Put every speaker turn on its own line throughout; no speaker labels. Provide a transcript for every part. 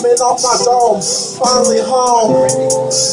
coming off my dome, finally home.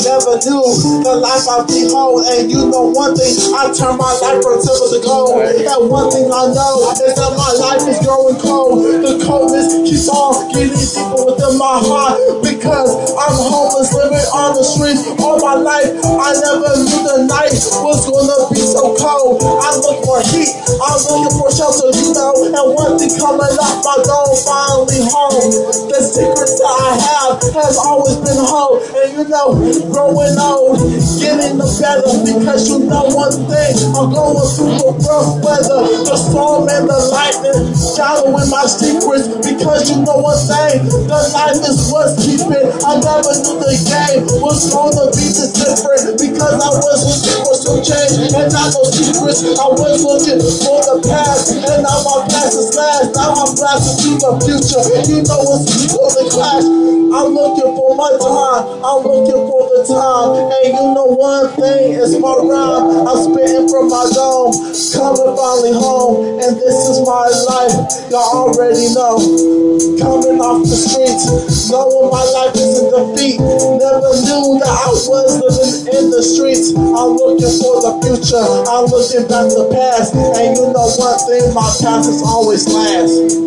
Never knew the life I'd behold, and you know one thing, I turned my life from silver to gold. And one thing I know is that my life is growing cold. The coldness keeps on getting deeper within my heart, because I'm homeless, living on the streets all my life. I never knew the night was gonna be so cold. I'm looking for heat, I'm looking for shelter, you know. And one thing coming off my dome, finally home. The secret that I have has always been whole. And you know, growing old, getting the better, because you know one thing, I'm going through the rough weather, the storm and the lightning, shadowing my secrets, because you know one thing, the life is what's keeping. I never knew the game was gonna be this different, because I was looking for some change and not no secrets. I was looking for the past, and now my past is last. Now I'm blasting to the future. You know what's for the clash. I'm looking for my time, I'm looking for the time. And you know one thing, it's my rhyme. I'm spitting from my dome, coming finally home. And this is my life, y'all already know. Coming off the streets, knowing my life is in defeat. Never knew that I was living in the streets. I'm looking for the future, I'm looking back the past. And you know one thing, my past is always last.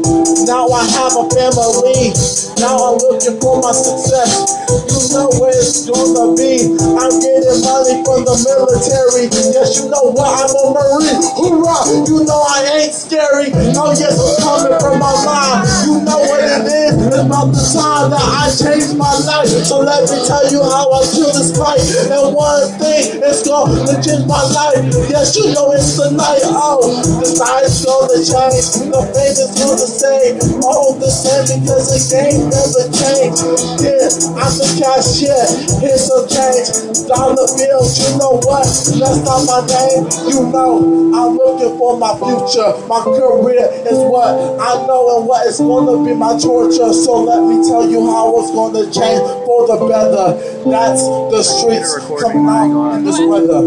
Now I have a family, now I'm looking for my success. You know where it's gonna be. I'm getting money from the military. Yes, you know what, I'm a Marine. Hoorah! You know I ain't scary. Oh yes, I'm coming from my mind. You know what it is. It's about the time that I changed my life. So let me tell you how I feel this fight. And one thing, it's gonna change my life. Yes, you know it's the night. Oh, the night's gonna change. The fame is gonna stay all the same, because the game never changed. Yeah, I'm the cashier. Here's some change. Dollar bills, you know what? That's not my name. You know, I'm looking for my future. My career is what I know and what is gonna be my torture. So let me tell you how it's gonna change for the better. That's the streets coming out in this weather.